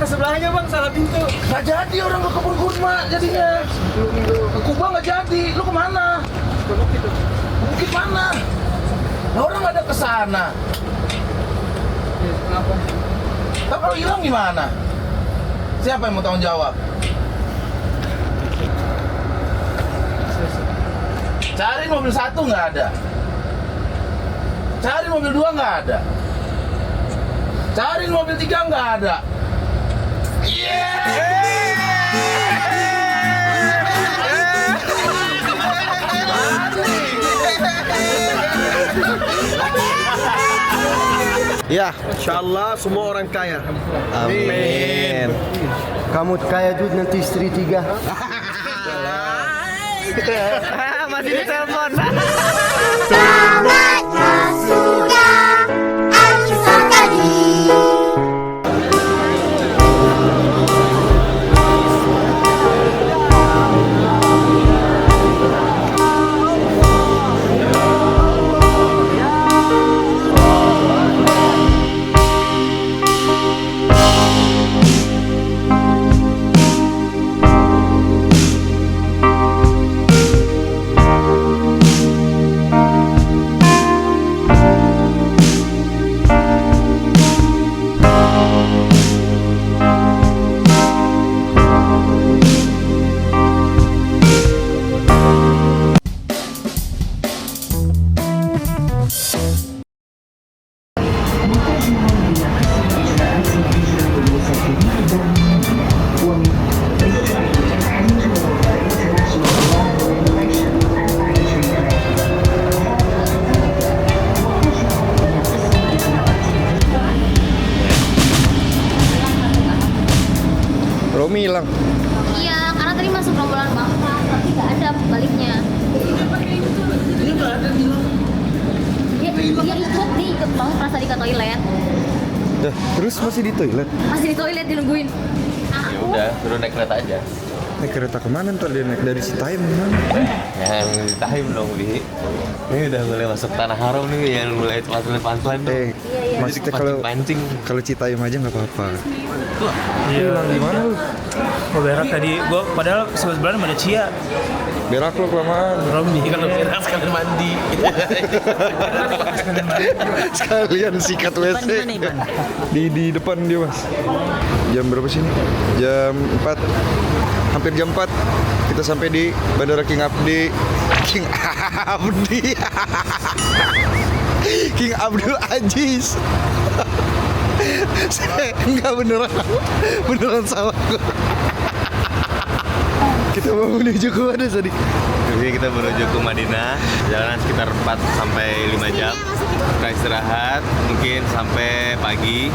ke sebelahnya bang, salah pintu. Nggak jadi orang ke kebun kurma jadinya. Ke Kuba nggak jadi. Lu kemana? Ke bukit tuh. Bukit mana? Nah, orang ada ke sana. Kenapa? Tapi kalau hilang gimana? Siapa yang mau tanggung jawab? Cari mobil 1 nggak ada. Cari mobil 2 nggak ada. Cari mobil 3 nggak ada. Ya, insyaallah semua orang kaya. Amin. Kamu kaya juga nanti istri 3. Masih di telepon. Sahabatnya sudah Alisa tadi. Romi hilang. Iya, karena tadi masuk rombongan bapak, tapi nggak ada baliknya. Dia nggak ada hilang. Dia ikut banget pas tadi ke toilet. Dah, terus masih di toilet. Masih di toilet dinungguin. Udah, suruh naik kereta aja. Naik kereta kemana ntar dia naik dari Citayam gimana? Yang tahim dong, Bi. Ini udah mulai masuk tanah haram nih, yang mulai pelan-pelan dong. Maksudnya pancing. kalau Citayam aja nggak apa-apa. Iya. Hilang di mana lu? Gua berak tadi. Gua padahal sebelah ada Cia. Berak lu kelamaan. Romi Kalau berak sekalian mandi. Sekalian sikat WC. Di depan dia, Mas. Jam berapa sih ini? Jam 4. Hampir jam 4. Kita sampai di Bandara King Abdi. King Abdi. King Abdul Aziz. Enggak beneran salah gua. Kita mau menuju ke mana tadi? Jadi kita menuju ke Madinah, jalanan sekitar 4 sampai 5 jam. Kita istirahat mungkin sampai pagi.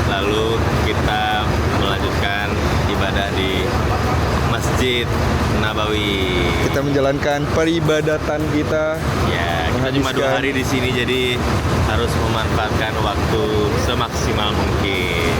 Lalu kita melanjutkan ibadah di Masjid Nabawi. Kita menjalankan peribadatan kita. Ya, kita cuma 2 hari di sini, jadi harus memanfaatkan waktu semaksimal mungkin.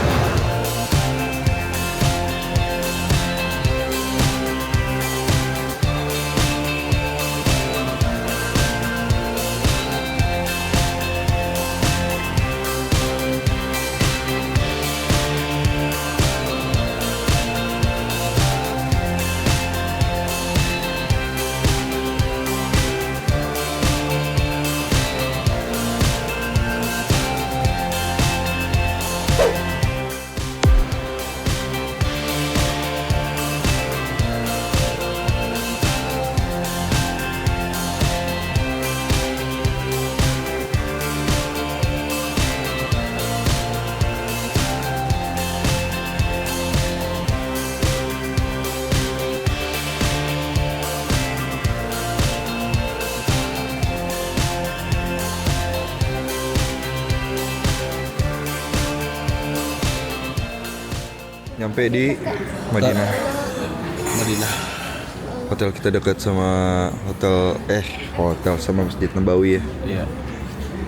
Nyampe di Madinah. Hotel kita dekat sama hotel sama Masjid Nabawi ya. Iya.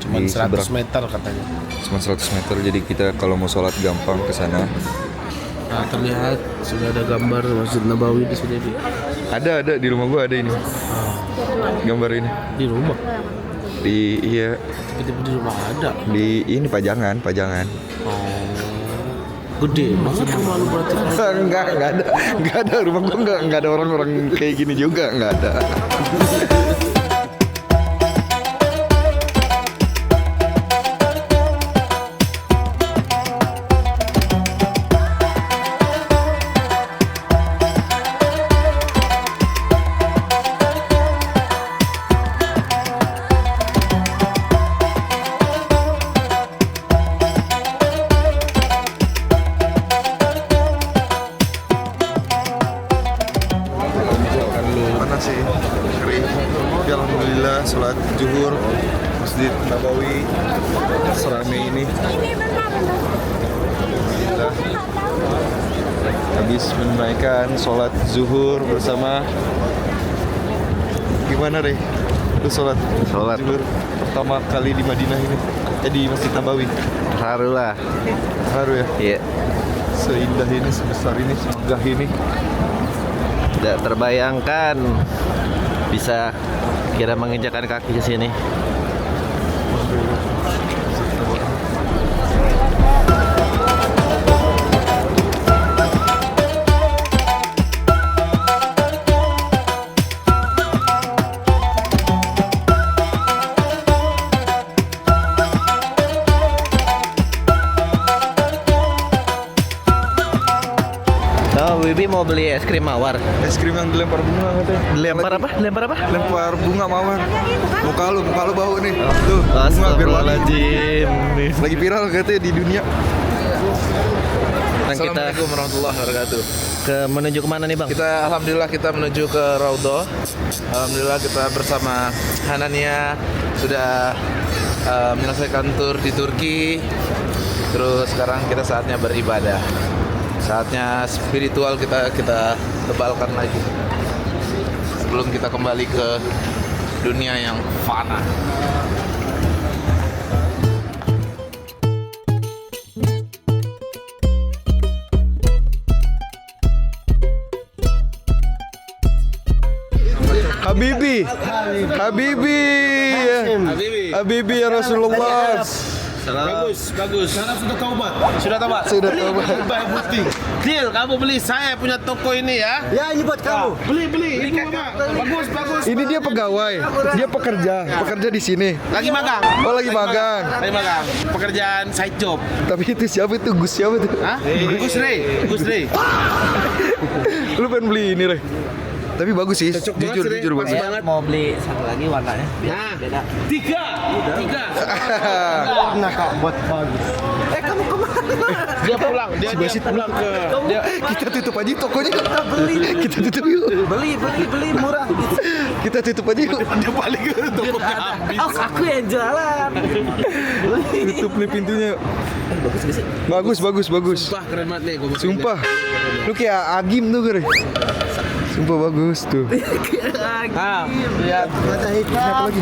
Cuma Di 100 seberang. meter katanya. Cuma 100 meter, jadi kita kalau mau sholat gampang ke sana. Nah, terlihat sudah ada gambar Masjid Nabawi di sini. Ada di rumah gua ada ini. Gambar ini. Di rumah. Iya, Tiba-tiba di rumah ada. di ini pajangan. Oh. Gede, maksudnya rumah lu berarti kan Enggak ada rumah gua enggak ada orang-orang kayak gini juga, enggak ada. Panas sih, kering. Tapi alhamdulillah sholat zuhur Masjid Nabawi seramai ini. Alhamdulillah. Habis menunaikan sholat zuhur bersama. Gimana Rey? Lu sholat zuhur pertama kali di Madinah ini, di Masjid Nabawi. Haru lah. Haru ya? Iya. Seindah ini, sebesar ini, semegah ini. Tidak terbayangkan bisa kira menginjakan kaki ke sini. Oh, Wibi mau beli es krim mawar. Es krim yang dilempar bunga katanya. Dilempar apa? Dilempar apa? Lempar bunga mawar. Muka lu bau nih. Tuh, bunga biar wangi. Lagi viral katanya di dunia. Dan kita Assalamualaikum warahmatullahi wabarakatuh. menuju kemana nih bang? Alhamdulillah kita menuju ke Raudhah. Alhamdulillah kita bersama Hanania sudah menyelesaikan tur di Turki. Terus sekarang kita saatnya beribadah. Saatnya spiritual kita tebalkan lagi sebelum kita kembali ke dunia yang fana. Habibi ya Rasulullah. Bagus. Sekarang sudah taubat. Sudah taubat. Baik bukti. Deal, kamu beli saya punya toko ini ya. Ya ini buat kamu. Beli ini bagus. Ini dia pegawai, dia pekerja di sini. Lagi magang. Oh lagi magang. Pekerjaan side job. Tapi itu siapa itu? Gus siapa tuh? Hah? Gus Rey. Lu pengen beli ini Rey? Tapi bagus sih, jujur bagus. Mau beli satu lagi warnanya. Nah, Beda. tiga. Nah kak buat bagus. Kamu kemana? Dia pulang ke Kita tutup aja tokonya. Kita tutup yuk. Beli murah. Kita tutup aja yuk. dia balik ke toko habis. Aku yang jualan. Tutup nih pintunya. Bagus. Wah, keren banget nih gua. Sumpah. Lu kayak Agim tuh Rey. Sumpah bagus tuh. Lihat. Ada hijau lagi.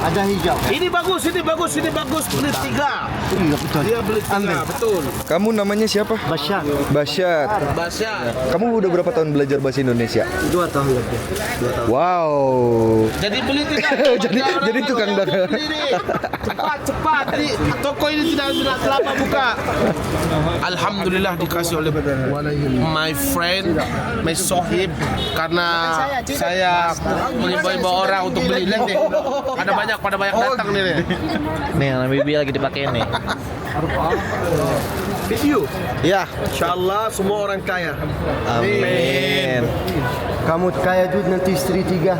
Ada hijau. Ini bagus. Beli tiga. Dia beli tiga, betul. Kamu namanya siapa? Basyar. Basyar. Basya. Kamu udah berapa tahun belajar bahasa Indonesia? 2 tahun lebih. Wow. Jadi beli tiga. Jadi tukang dagang. Beli nih. Cepat. Toko ini sudah lama buka. Alhamdulillah dikasih oleh my friend, my sohib, karena saya mengimbau orang untuk beli. Lihat nih, pada banyak datang nih. Nih, yang Bibi lagi dipakai nih. Video. Ya. Insyaallah semua orang kaya. Amin. Kamu kaya juga nanti istri 3.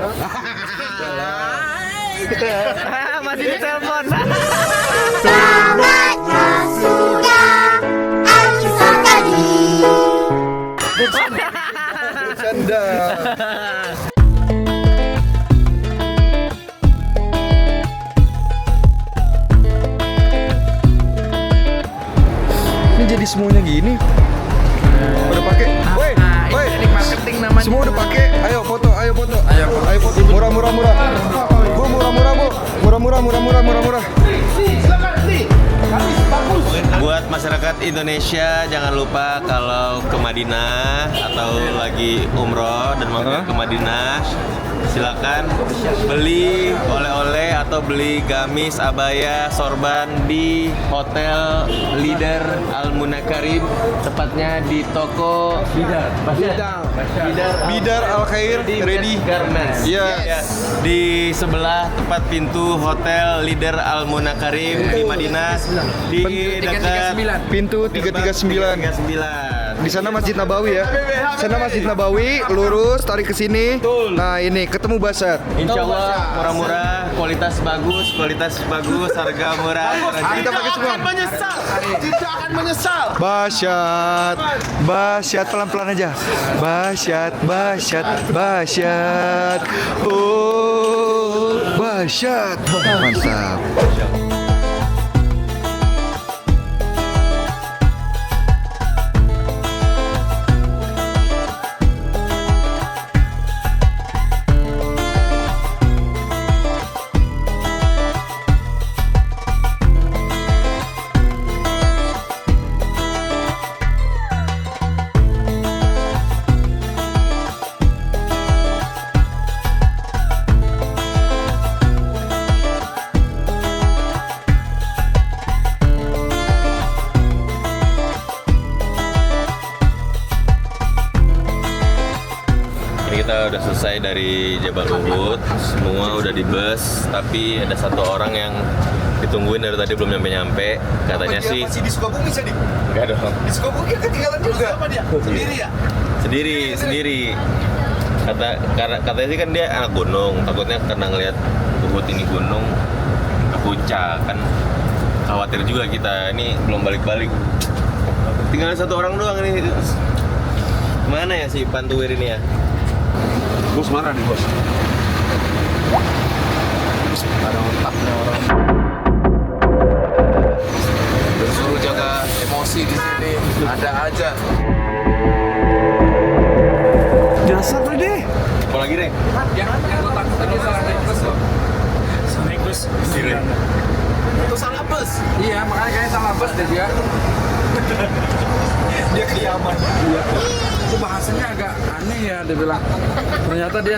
Masih di telepon. Tamatnya sudah Alkisah tadi. Bercanda. Ini jadi semuanya gini. Udah pakai. Woi. Marketing namanya. Semua udah pakai. Ayo foto. Ayo foto. Murah. Murah. Buat masyarakat Indonesia jangan lupa kalau ke Madinah atau lagi umroh dan mau ke Madinah, silakan beli oleh-oleh atau beli gamis, abaya, sorban di Hotel Leader Al Munakarim, tepatnya di toko Bidar Al Khair Ready Garments. Iya. Ya, di sebelah tepat pintu Hotel Leader Al Munakarim di Madinah, di dekat pintu 339. 339. Di sana Masjid Nabawi ya. Sana Masjid Nabawi, lurus tarik ke sini. Nah, ini ketemu Basat. Insya Allah murah-murah, kualitas bagus, harga murah. Kita pakai semua. Tidak akan menyesal. Basyat pelan-pelan aja. Basyat. Oh, Basyat. Mantap. Ini kita udah selesai dari Jabal Uhud, semua udah di bus, tapi ada satu orang yang ditungguin dari tadi belum nyampe-nyampe. Katanya sih Masih di Sukabumi sih, enggak dong. Di Sukabumi ketinggalan juga. Apa dia? Sendiri ya? Sendiri. Katanya sih kan dia anak gunung, takutnya karena ngelihat Uhud ini gunung ke puncak kan, khawatir juga kita. Ini belum balik-balik, tinggal satu orang doang ini. Mana ya si Pantuwir ini ya? Bos marah nih, bos. Ada otaknya orang. Disuruh jaga emosi di sini. Ada aja. Dasar lu deh. Apa lagi, Reng? Yang gue takutin itu salah naik bus loh. Naik bus. Itu salah bus. Iya, makanya kayaknya salah bus deh dia. Dia kiaman. Itu bahasanya agak aneh ya, dia bilang. Ternyata dia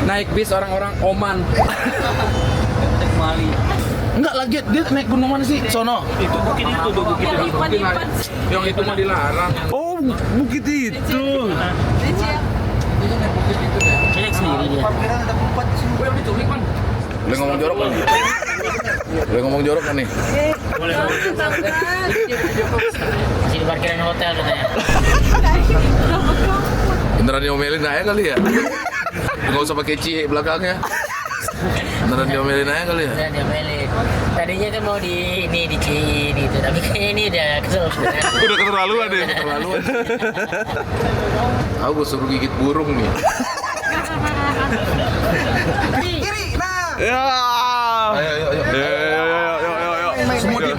naik bis orang-orang Oman. Mali. Enggak lagi, dia naik gunung mana sih? Sono. Itu bukit itu, bukit. Yang itu mah dilarang. Oh, bukit itu. Naik sendiri dia. Boleh ngomong jorok kan? Boleh ngomong jorok kan nih? Boleh. Masih di parkiran hotel katanya. Beneran diomelin aja kali ya? Nggak usah pakai cie belakangnya. Beneran diomelin aja kali ya? Udah diomelin. Tadinya tuh mau di CI gitu, tapi kayaknya ini udah kesel. Udah keterlaluan deh. Keterlaluan. Aku gue suruh gigit burung nih. Ya. Ayo.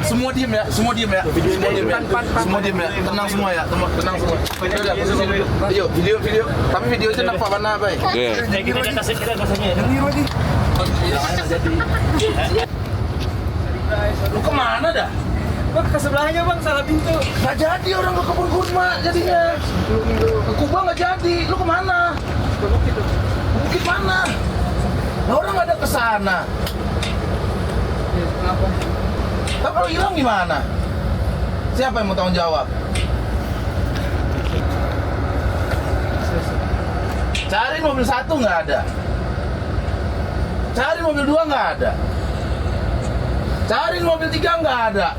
Semua diem ya. Semua diem ya. Tenang semua ya. Tenang semua. Udah, posisi dulu. Ayo, video. Tapi video itu nampak mana, Bay? Kita kasihnya. Lu kemana dah? Bang, ke sebelahnya bang, salah pintu. Nggak jadi orang ke kebun kurma jadinya. Ke Kubang nggak jadi. Lu kemana? Bukit mana? Nah, orang nggak ada ke sana. Tapi kalau hilang gimana? Siapa yang mau tanggung jawab? Cari mobil 1 nggak ada. Cari mobil 2 nggak ada. Cari mobil 3 nggak ada.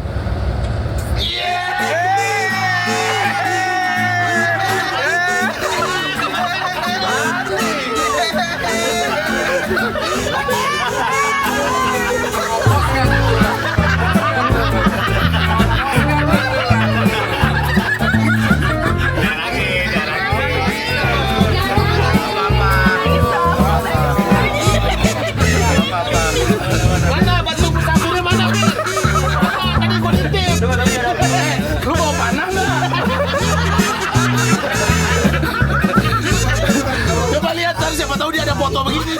Mana batu saburnya mana? Tadi gua nitip. Lu bawa panah nggak? Coba lihat ntar siapa tahu dia ada foto begini.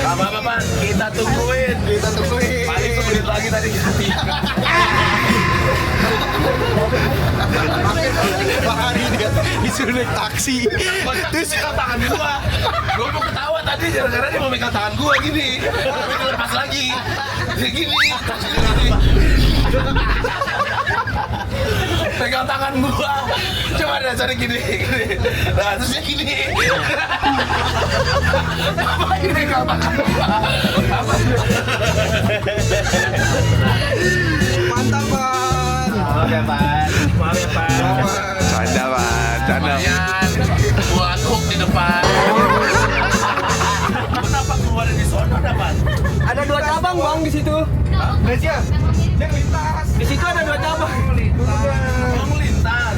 Apa-apa, kita tungguin. Paling 1 menit lagi tadi. Lari dia disuruh naik taksi. Terus pegang tangan gua. Gua mau ketawa tadi gara-gara dia mau megang tangan gua gini. Tapi dilepas lagi. Dia gini. Pegang tangan gua. Coba deh cari gini. Nah, terus dia gini. Apa ini pegang tangan gua? Apa? Mantap, Pan. Maaf ya, Pak. Maaf ya, Pak. Canda, Pan. Canda. Buat hook di depan. Kenapa keluar di sono dapat? Ada 2 cabang bang di situ. Malaysia. Dia melintas. Di situ ada 2 cabang. Mau melintas.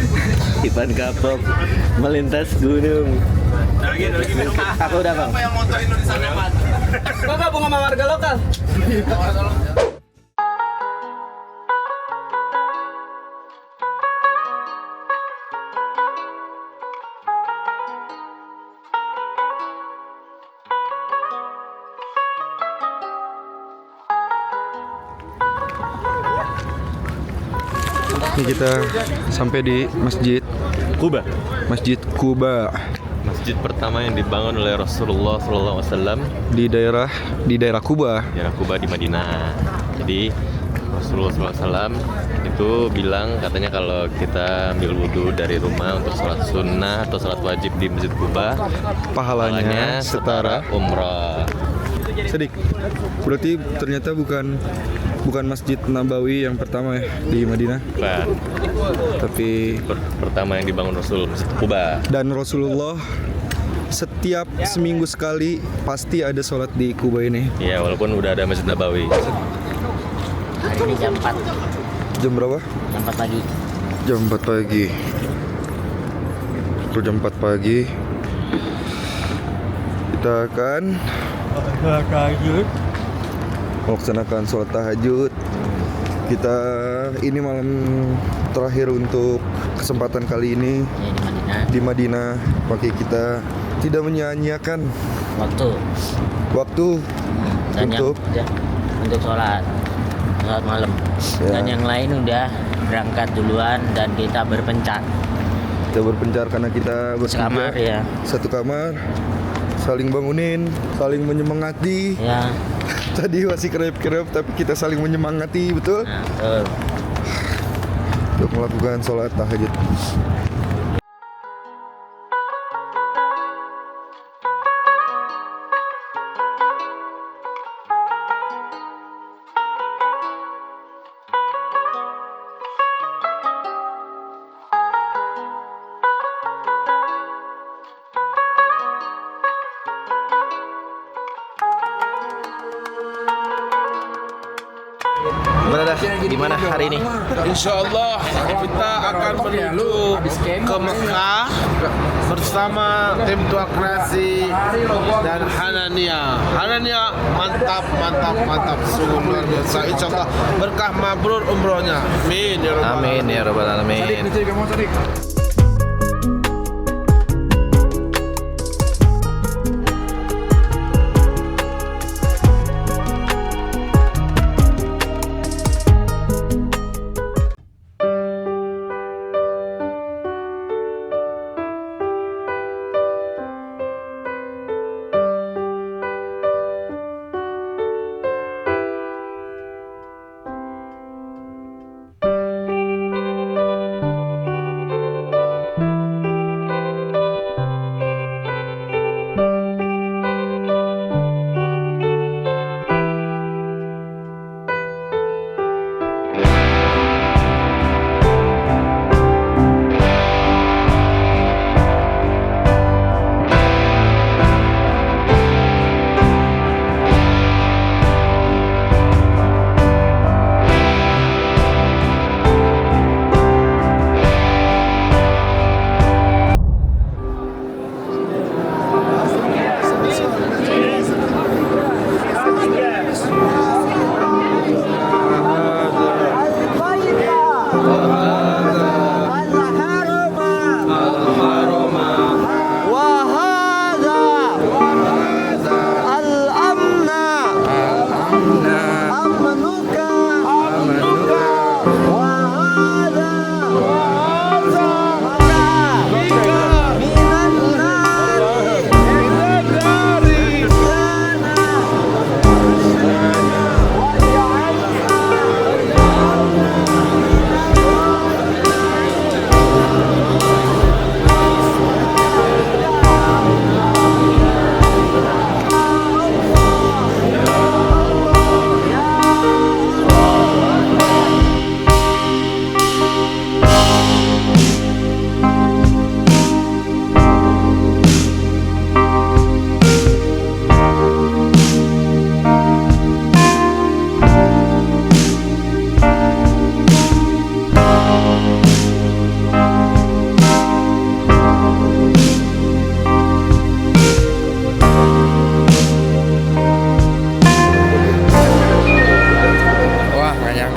Ipan kapok melintas gunung. Lagi minum. Aku udah, Bang. Apa yang motor Indonesia lewat? Kok gabung sama warga lokal? Ini kita sampai di Masjid Kuba. Masjid Kuba Masjid pertama yang dibangun oleh Rasulullah SAW di daerah Kuba. di Kuba di Madinah. Jadi Rasulullah SAW itu bilang katanya kalau kita ambil wudhu dari rumah untuk sholat sunnah atau sholat wajib di Masjid Kuba, Pahalanya setara umrah. Sedik. Berarti ternyata bukan Masjid Nabawi yang pertama ya di Madinah, Bukan. tapi Pertama yang dibangun Rasul, Masjid Kuba. dan Rasulullah setiap seminggu sekali pasti ada sholat di Kuba ini. Ya, walaupun udah ada Masjid Nabawi. Hari ini jam 4. Jam berapa? Jam 4 pagi. Jam 4 pagi. Jam 4 pagi kita akan melaksanakan sholat tahajud. Kita ini malam terakhir untuk kesempatan kali ini Ya, di di Madinah. Madinah. Maka kita tidak menyia-nyiakan waktu Dan untuk untuk sholat malam. Ya. Dan yang lain udah berangkat duluan dan kita berpencar. kita berpencar karena kita Sekamar bertiga, ya. satu kamar, saling bangunin, saling menyemangati. Ya. Tadi masih kerep-kerep tapi kita saling menyemangati, betul? Nah, betul. Untuk melakukan sholat tahajud. Berada di mana hari ini? Insya Allah kita akan menuju ke Mekah bersama tim Tua Kreasi dan Hanania. Hanania mantap sungguh luar biasa. Insya Allah berkah mabrur umrohnya. Amin ya rabbal alamin. Amin ya rabbal alamin.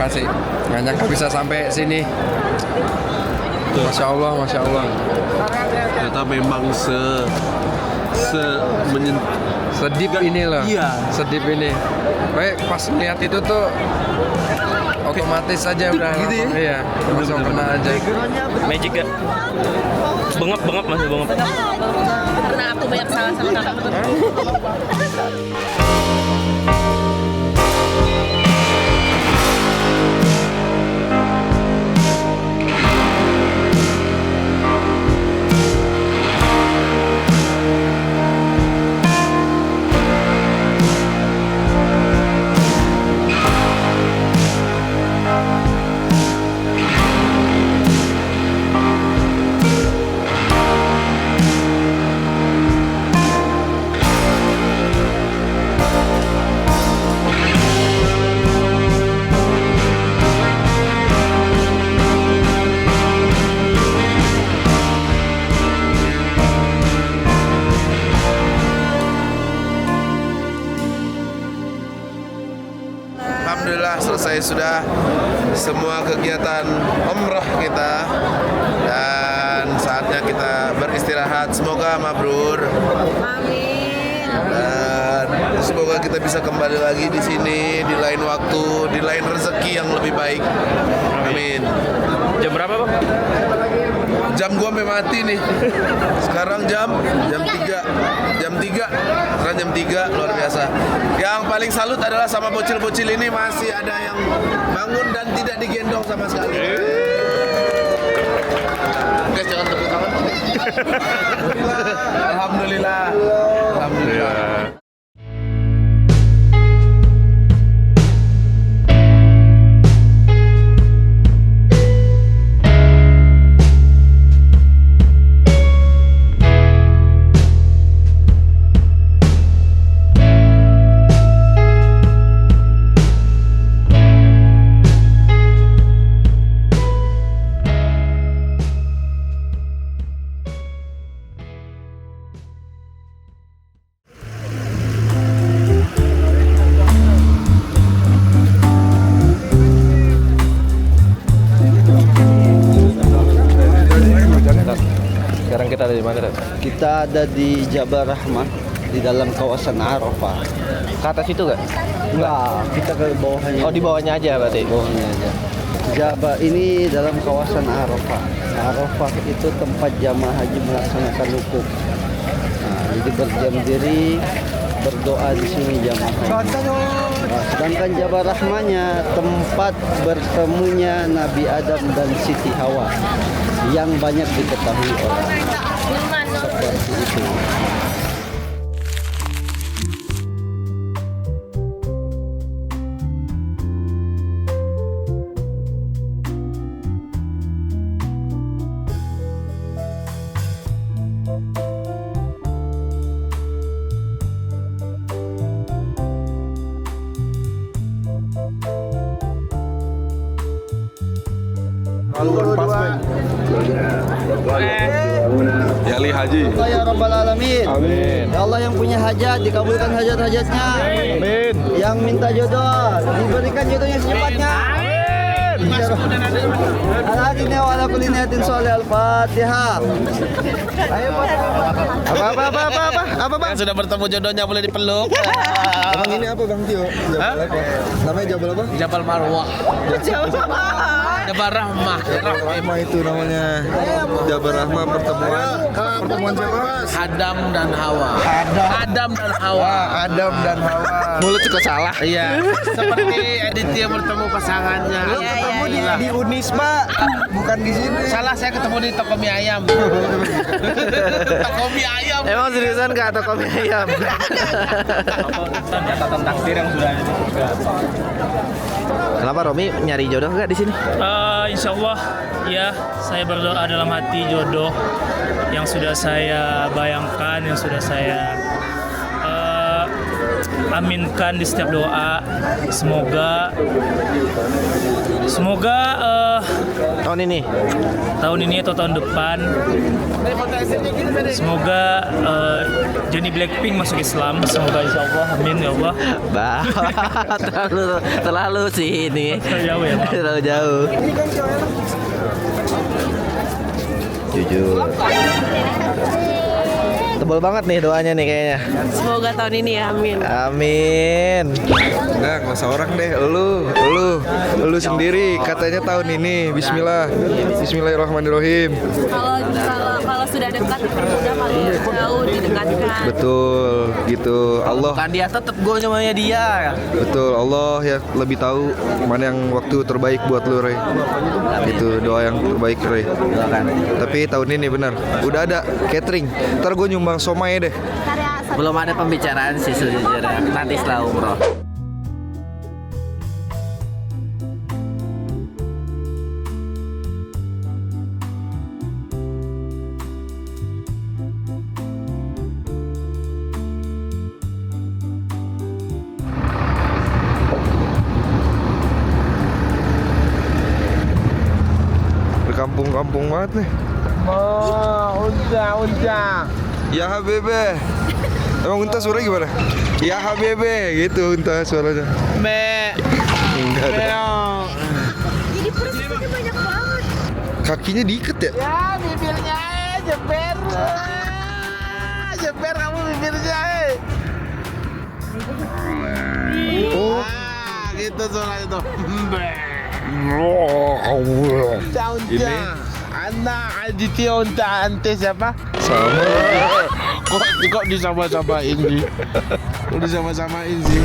kasih. Nggak nyangka bisa sampai sini. Masya Allah, Masya Allah. Ternyata memang sedip ini loh. Iya. Sedip ini. Baik, pas lihat itu tuh otomatis aja udah gitu ya? Iya, langsung kena aja. Magic ya. Bengap masih bengap. Karena aku banyak salah sama kakak. Alhamdulillah selesai sudah semua kegiatan umrah kita dan saatnya kita beristirahat. Semoga mabrur. Amin. Dan semoga kita bisa kembali lagi di sini di lain waktu, di lain rezeki yang lebih baik. Amin. Jam berapa, Bang? Jam gua sampai mati nih. Sekarang jam 3. Sekarang jam 3 luar biasa. Yang paling salut adalah sama bocil-bocil ini masih ada yang bangun dan tidak digendong sama sekali. Guys, jangan tepuk tangan. Alhamdulillah. Alhamdulillah. Sekarang kita ada di mana, Dad? Kita ada di Jabal Rahmah di dalam kawasan Arafah. Ke atas itu nggak? Enggak, kita ke bawahnya. Oh, di bawahnya aja berarti? Bawahnya aja. Jabal ini dalam kawasan Arafah. Arafah itu tempat jamaah haji melaksanakan wukuf. Nah, jadi berdiam diri, berdoa di sini jamaah haji. Nah, sedangkan Jabal Rahmahnya tempat bertemunya Nabi Adam dan Siti Hawa yang banyak diketahui orang. Seperti itu. Yali Haji. Ya Rabbal Alamin. Amin. Ya Allah yang punya hajat, dikabulkan hajat-hajatnya. Amin. Yang minta jodoh, diberikan jodohnya secepatnya. Amin. Al-Hadina wa ala kulli niyatin sholih Al-Fatihah. Ayo Apa bang? Yang sudah bertemu jodohnya boleh dipeluk. Abang ini apa Bang Tio? Jabal apa? Namanya Jabal apa? Jabal Marwah. Jabal Rahmah. Rahmah itu namanya. Jabal Rahmah pertemuan siapa? Adam dan Hawa. Adam dan Hawa. Adam dan Hawa. Mulut juga salah. Iya. Seperti Aditya bertemu pasangannya. Ketemu di Unisma, bukan di sini. Salah, saya ketemu di toko mie ayam. Toko mie ayam. Emang seriusan nggak toko mie ayam? Catatan takdir yang sudah ada. Kenapa Romi nyari jodoh nggak di sini? Insya Allah ya, saya berdoa dalam hati jodoh yang sudah saya bayangkan, yang sudah saya aminkan di setiap doa. Semoga Tahun ini? Tahun ini atau tahun depan. Semoga Johnny Blackpink masuk Islam. Semoga insya Allah. Amin ya Allah. Bah, terlalu sih ini. Terlalu jauh ya, Bang. Terlalu jauh. Jujur. Tebal banget nih doanya nih kayaknya. Semoga tahun ini ya, amin. Amin. Udah, nggak usah orang deh. Lu sendiri katanya tahun ini. Bismillah. Bismillahirrahmanirrahim. Kalau sudah dekat dipermudah, kalau jauh didekatkan. Betul, gitu. Allah. Bukan dia, tetap gue namanya dia. Betul, Allah ya lebih tahu mana yang waktu terbaik buat lu, Rey. Itu doa yang terbaik, Rey. Tapi tahun ini benar, udah ada catering. Ntar gue nyumbang somai deh. Belum ada pembicaraan sih sejujurnya. Nanti setelah umroh. Berkampung-kampung banget nih. Unta. Ya Habebe. Emang Unta suara gimana? Ya Habebe gitu Unta suaranya. Enggak ada. Jadi perutnya banyak banget. Kakinya diikat ya? Ya bibirnya jeber. Jeber kamu bibirnya. Oh. Gitu suaranya tuh. Ini Anak Aditya Unta Ante siapa? sama. Kok disama-samain sih? Kok disama-samain sih?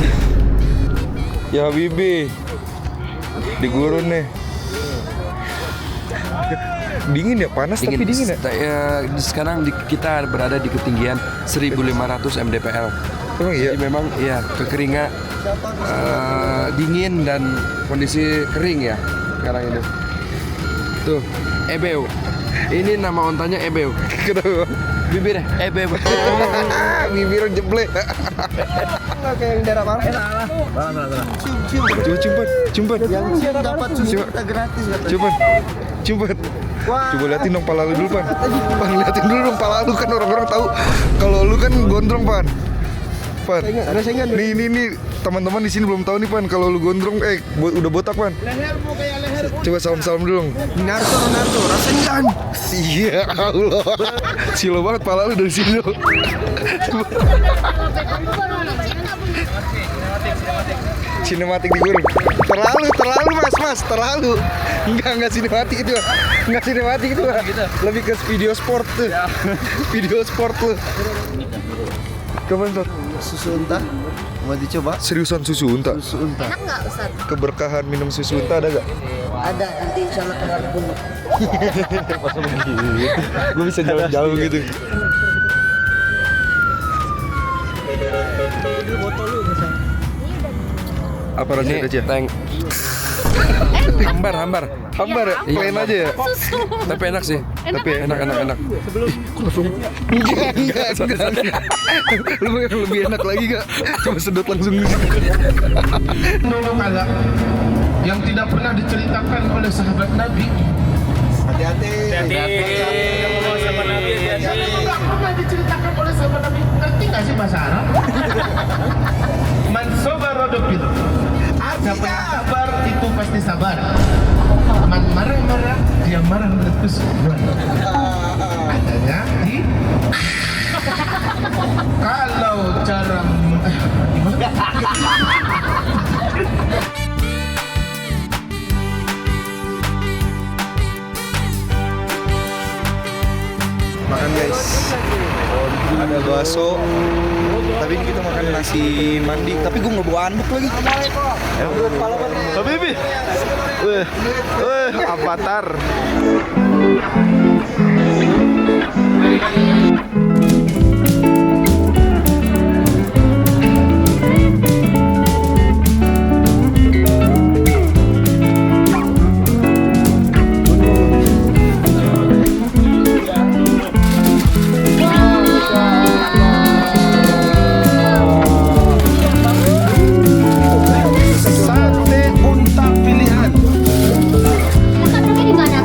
Ya Habibi. Di gurun nih. Dingin ya, panas tapi dingin ya. Sekarang kita berada di ketinggian 1500 mdpl. Emang iya? Jadi memang ya kekeringan, dingin dan kondisi kering ya sekarang ini. Tuh, Ebeu. Ini nama ontanya Ebeu. Kenapa? Bibir Ebeu. Bibir jeblek. Enggak kayak yang daerah mana? Coba cumpan. Yang siap dapat susu kita gratis katanya. Cumpan. Coba liatin dong pala lu dulu, Pan. Pan, liatin dulu dong pala lu, kan orang-orang tahu kalau lu kan gondrong, Pan. Pan. Nih, teman-teman di sini belum tahu nih, Pan, kalau lu gondrong udah botak, Pan. Lehermu kayak leher. Coba salam-salam dulu dong. Naruto, Rasengan. Iya, Allah. Silo banget pala lu dari sini dong. Sinematik di gurun. Terlalu mas, terlalu. Enggak sinematik itu. Enggak sinematik itu. Lebih ke video sport tuh. Video sport tuh. Kapan tuh? Susu unta. Mau dicoba? Seriusan susu unta? Susu unta. Enak nggak Ustaz? Keberkahan minum susu unta ada gak? Ada, nanti insya Allah kelar pun. Masa begitu? Gue bisa jauh-jauh gitu. Apa rasanya, Cia? Tank. Hambar. Hambar ya? Plain aja ya? Tapi enak sih. Tapi Enak. Enggak. Lu mau yang lebih enak lagi gak? Coba sedot langsung di situ. Ada yang tidak pernah diceritakan oleh sahabat Nabi. Hati-hati. Tidak pernah diceritakan oleh sahabat Nabi. Ngerti nggak sih bahasa Arab? Man sabara dobil. Siapa yang sabar itu pasti sabar. Man marah-marah, dia marah meletus. Adanya di kalau cara Makan guys. Ada bakso. Tapi ini kita makan nasi mandi. Tapi gue nggak bawa anduk lagi. Habibi. Avatar. Makanannya di mana?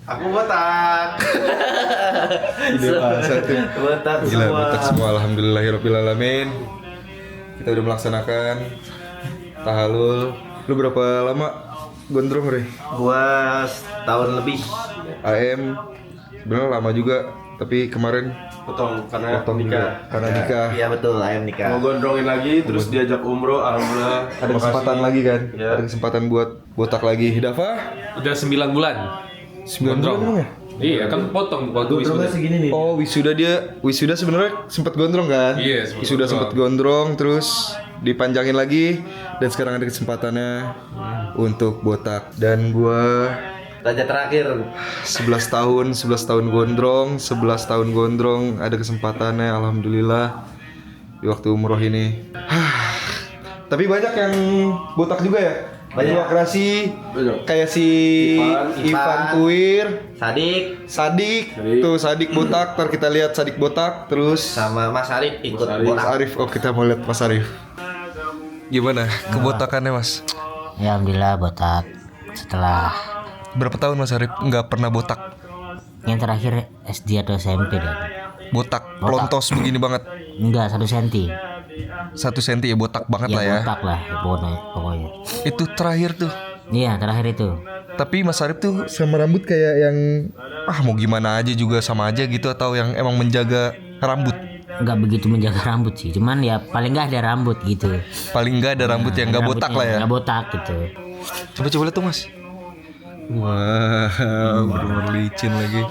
Aku botak. Ide bahasa tuh. Botak Gila, semua. botak semua. Alhamdulillahirrahmanirrahim. Kita udah melaksanakan tahallul. Lu berapa lama gondrong, Re? Gua setahun lebih. AM sebenarnya lama juga, tapi kemarin Potong karena potong nikah. juga karena nikah. Iya betul, ayam nikah. Mau gondrongin lagi, terus diajak umroh, alhamdulillah. Ada kesempatan lagi kan? Ya. Ada kesempatan buat botak lagi. Dava? Udah 9 bulan. 9 bulan emang ya? Iya, kan potong waktu wisuda. Oh, wisuda sebenarnya sempat gondrong kan? Iya, wisuda sempat gondrong, terus dipanjangin lagi dan sekarang ada kesempatannya untuk botak. Dan gua Raja terakhir 11 tahun gondrong, 11 tahun gondrong, ada kesempatannya alhamdulillah di waktu umroh ini. Tapi banyak yang botak juga ya? Banyak kreasi kayak si Ivan Tuir, Sadik, tuh Sadik botak, ntar kita lihat Sadik botak, terus sama Mas Arif ikut Mas botak. Arif, oh kita mau lihat Mas Arif. Gimana kebotakannya Mas? Ya alhamdulillah botak. Setelah Berapa tahun Mas Arif nggak pernah botak? yang terakhir SD atau SMP deh. Botak, pelontos begini banget. Enggak, 1 senti. 1 senti ya botak banget lah ya. Botak lah pokoknya. Itu terakhir tuh. Iya, terakhir itu. Tapi Mas Arif tuh sama rambut kayak yang mau gimana aja juga sama aja gitu, atau yang emang menjaga rambut? Nggak begitu menjaga rambut sih, cuman ya paling nggak ada rambut gitu. Paling nggak ada rambut yang nggak botak lah ya. Nggak botak gitu. Coba lihat tuh Mas. Wah, bener-bener licin lagi.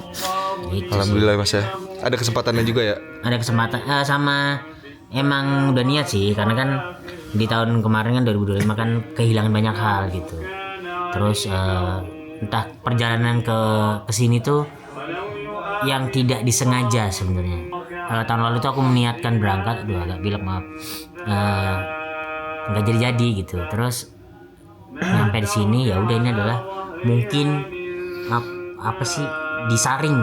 Gitu Alhamdulillah sih. Mas ya. Ada kesempatannya juga ya. Ada kesempatan sama emang udah niat sih, karena kan di tahun kemarin kan 2025 kan kehilangan banyak hal gitu. Terus entah perjalanan ke sini tuh yang tidak disengaja sebenarnya. Tahun lalu tuh aku meniatkan berangkat, agak bilang maaf, nggak jadi gitu. Terus sampai di sini ya udah, ini adalah mungkin apa sih, disaring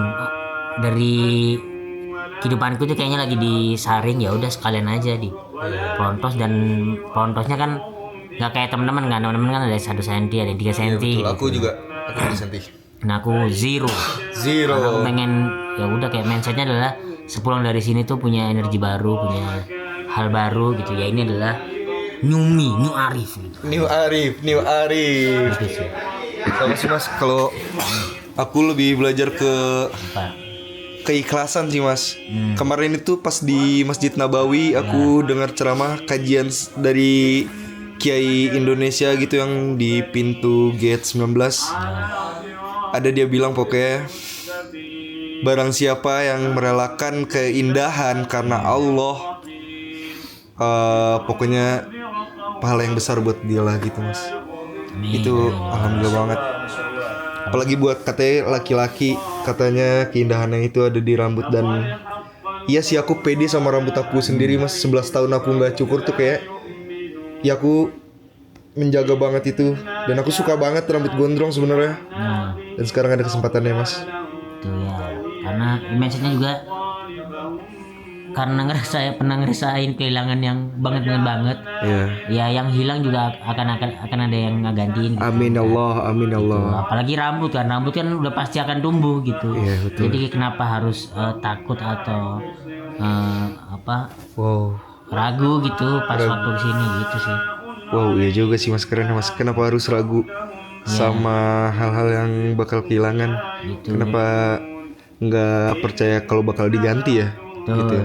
dari kehidupanku tuh kayaknya lagi disaring, ya udah sekalian aja di pelontos. Dan pelontosnya kan nggak kayak teman-teman kan ada 1 senti, ada 3 senti. Betul, aku juga 3 senti. Nah aku zero. Karena aku pengen ya udah, kayak mindsetnya adalah sepulang dari sini tuh punya energi baru, punya hal baru gitu ya. Ini adalah new Arif gitu. New Arif. Gitu sih. Sama sih Mas, kalau aku lebih belajar ke keikhlasan sih Mas. Kemarin itu pas di Masjid Nabawi aku dengar ceramah kajian dari Kiai Indonesia gitu yang di pintu gate 19. Ada dia bilang pokoknya barang siapa yang merelakan keindahan karena Allah, pokoknya pahala yang besar buat dia lah gitu Mas. Itu alhamdulillah banget. Apalagi buat katanya laki-laki, katanya keindahannya itu ada di rambut. Dan iya sih, aku pede sama rambut aku sendiri Mas. 11 tahun aku nggak cukur tuh kayak ya aku menjaga banget itu. Dan aku suka banget rambut gondrong sebenarnya. Dan sekarang ada kesempatannya Mas. Tuh ya, karena mindsetnya juga karena pernah ngerasain kehilangan yang banget. Iya. Ya yang hilang juga akan ada yang ngegantiin gitu. Amin Allah, amin Allah. Gitu. Apalagi rambut kan udah pasti akan tumbuh gitu. Iya, betul. Jadi kenapa harus takut atau ragu gitu pas waktu kesini gitu sih. Wow, iya juga sih Mas, keren Mas. Kenapa harus ragu sama hal-hal yang bakal kehilangan? Gitu. Kenapa nggak percaya kalau bakal diganti ya? Tuh. Gitu.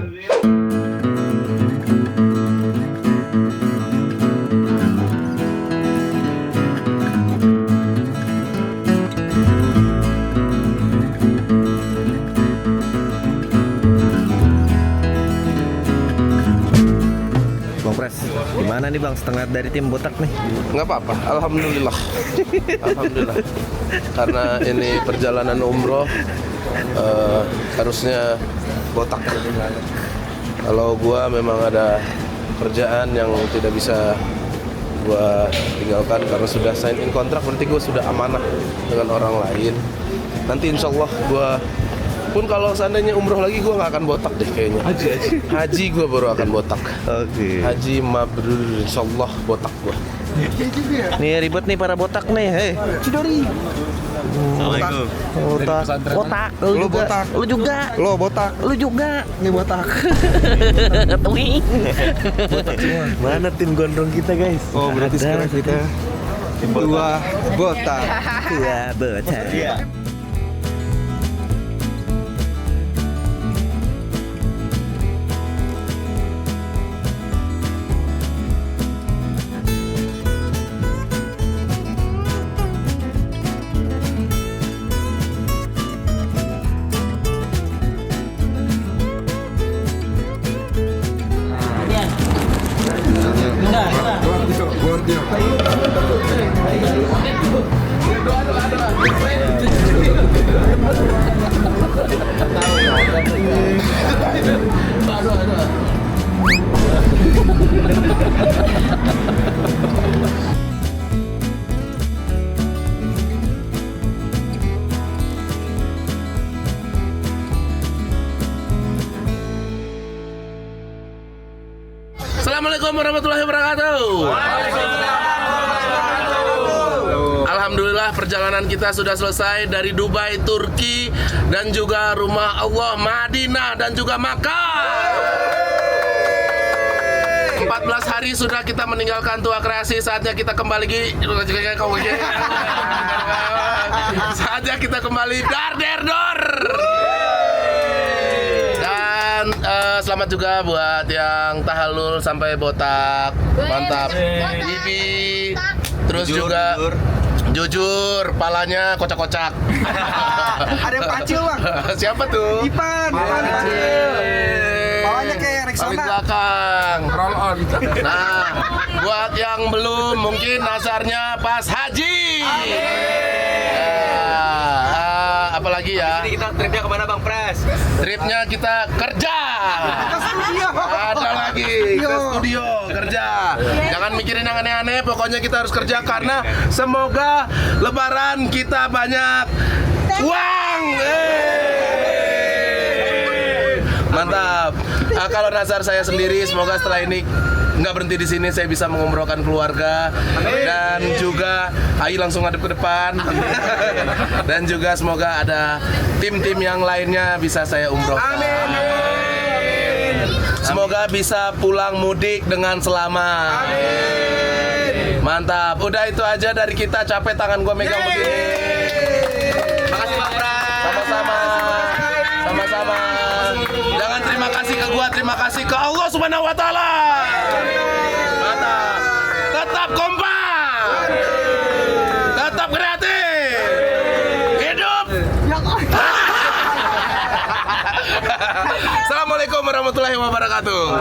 Bang Pres, gimana nih Bang, setengah dari tim botak nih? Nggak apa-apa, alhamdulillah. Alhamdulillah. Karena ini perjalanan umroh, harusnya botak. Kalau gua memang ada kerjaan yang tidak bisa gua tinggalkan karena sudah sign in kontrak, berarti gua sudah amanah dengan orang lain. Nanti insya Allah gua pun kalau seandainya umroh lagi gua nggak akan botak deh kayaknya. Haji gua baru akan botak. Oke. Haji mabrur, insya Allah botak gua. Nih ribet nih para botak nih, hei. Cidori. Assalamualaikum. Botak. Botak. Lu botak. Lu juga. Lo botak. Lu juga. Ini botak. Wih. Botak semua. Mana tim gondrong kita, guys? Oh, berarti sekarang kita dua botak. Iya, botak. Iya. Assalamualaikum warahmatullahi wabarakatuh. Alhamdulillah perjalanan kita sudah selesai dari Dubai, Turki, dan juga rumah Allah, Madinah, dan juga Makkah. 14 hari sudah kita meninggalkan Tua Kreasi. Saatnya kita kembali saatnya kita kembali dar. Dan selamat juga buat yang tahallul sampai botak. Mantap. Bibi. Terus juga jujur, palanya kocak-kocak. Ada yang pacil, Bang. Siapa tuh? Ipan. Pacil. Palanya kayak Paling Rexona. belakang. Roll on. Nah, buat yang belum mungkin nazarnya pas haji. Apalagi ya? Ini kita tripnya kemana Bang Pres? Tripnya kita kerja. Ada lagi ke studio kerja. Jangan mikirin yang aneh-aneh. Pokoknya kita harus kerja karena semoga Lebaran kita banyak uang. Mantap. Kalau nazar saya sendiri, semoga setelah ini nggak berhenti di sini, saya bisa mengumrohkan keluarga. Dan juga ayo langsung ngadep ke depan. Dan juga semoga ada tim-tim yang lainnya bisa saya umrohkan. Semoga bisa pulang mudik dengan selamat. Mantap. Udah itu aja dari kita. Capek tangan gue megang begini. Makasih Bang Pres. Sama-sama. Sama-sama. Jangan terima kasih ke gua, terima kasih ke Allah Subhanahu wa taala. Mantap. Tetap kompak. Tetap kreatif. Hidup. Assalamualaikum warahmatullahi wabarakatuh.